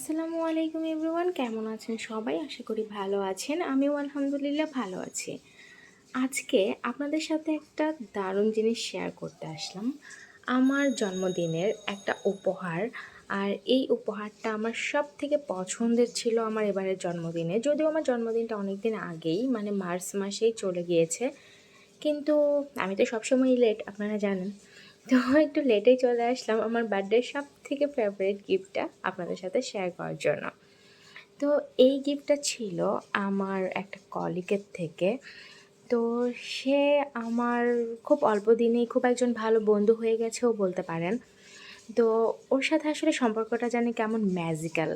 আসসালামু আলাইকুম এভরিওয়ান, কেমন আছেন সবাই? আশা করি ভালো আছেন। আমিও আলহামদুলিল্লাহ ভালো আছি। আজকে আপনাদের সাথে একটা দারুণ জিনিস শেয়ার করতে আসলাম। আমার জন্মদিনের একটা উপহার। আর এই উপহারটা আমার সব থেকে পছন্দের ছিল আমার এবারের জন্মদিনে। যদিও আমার জন্মদিনটা অনেক দিন আগেই, মানে মার্চ মাসেই চলে গিয়েছে, কিন্তু আমি তো সবসময়ই লেট, আপনারা জানেন। তো একটু লেটেই চলে আসলাম আমার বার্থডের সব থেকে ফেভারিট গিফটটা আপনাদের সাথে শেয়ার করার জন্য। তো এই গিফটটা ছিল আমার একটা কলিগের থেকে। তো সে আমার খুব অল্প দিনেই খুব একজন ভালো বন্ধু হয়ে গেছেও বলতে পারেন। তো ওর সাথে আসলে সম্পর্কটা জানি কেমন ম্যাজিক্যাল।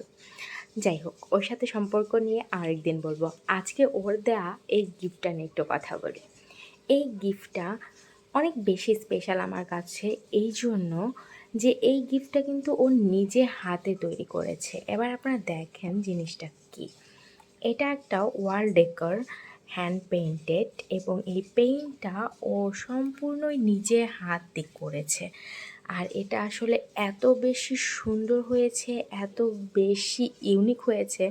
যাই হোক, ওর সাথে সম্পর্ক নিয়ে আরেকদিন বলবো। আজকে ওর দেয়া এই গিফটটা নিয়ে একটু কথা বলি। এই গিফটটা অনেক বেশি স্পেশাল আমার কাছে, এই জন্য যে এই গিফটটা কিন্তু ও নিজে হাতে তৈরি করেছে। এবার আপনারা দেখেন জিনিসটা কি। এটা একটা ওয়াল ডেকর, হ্যান্ড পেইন্টেড, এবং এই পেইন্টটা ও সম্পূর্ণই নিজে হাত দিয়ে করেছে। আর এটা আসলে এত বেশি সুন্দর হয়েছে, এত বেশি ইউনিক হয়েছে,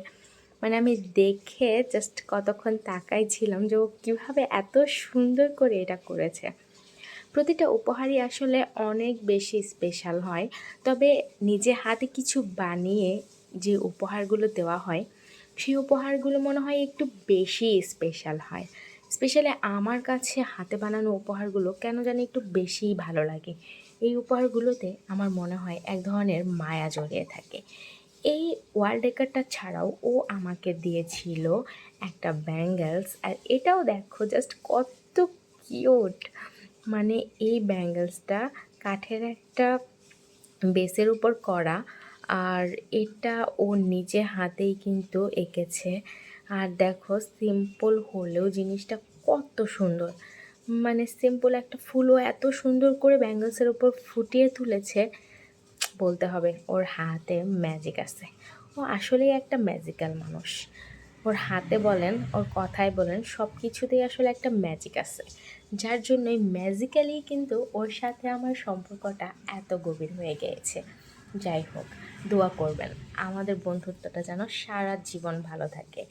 মানে আমি দেখে জাস্ট কতক্ষণ তাকাই ছিলাম যে ও কীভাবে এত সুন্দর করে এটা করেছে। প্রতিটা উপহারই আসলে অনেক বেশি স্পেশাল হয়, তবে নিজে হাতে কিছু বানিয়ে যে উপহারগুলো দেওয়া হয় সেই উপহারগুলো মনে হয় একটু বেশি স্পেশাল হয়। স্পেশালি আমার কাছে হাতে বানানো উপহারগুলো কেন জানি একটু বেশিই ভালো লাগে। এই উপহারগুলোতে আমার মনে হয় এক ধরনের মায়া জড়িয়ে থাকে। এই ওয়াল ডেকারটা ছাড়াও ও আমাকে দিয়েছিল একটা ব্যাঙ্গেলস, আর এটাও দেখো জাস্ট কত কিউট। মানে এই ব্যাঙ্গেলসটা কাঠের একটা বেসের উপর করা, আর এটা ও নিজে হাতেই কিন্তু এঁকেছে। আর দেখো, সিম্পল হলেও জিনিসটা কত সুন্দর। মানে সিম্পল একটা ফুলও এত সুন্দর করে ব্যাঙ্গেলসের উপর ফুটিয়ে তুলেছে। বলতে হবে ওর হাতে ম্যাজিক আছে। ও আসলেই একটা ম্যাজিক্যাল মানুষ। ওর হাতে বলেন, ওর কথায় বলেন, সব কিছুতেই আসলে একটা ম্যাজিক আছে, যার জন্যই ম্যাজিক্যালি কিন্তু ওর সাথে আমার সম্পর্কটা এত গভীর হয়ে গিয়েছে। যাই হোক, দোয়া করবেন আমাদের বন্ধুত্বটা যেন সারা জীবন ভালো থাকে।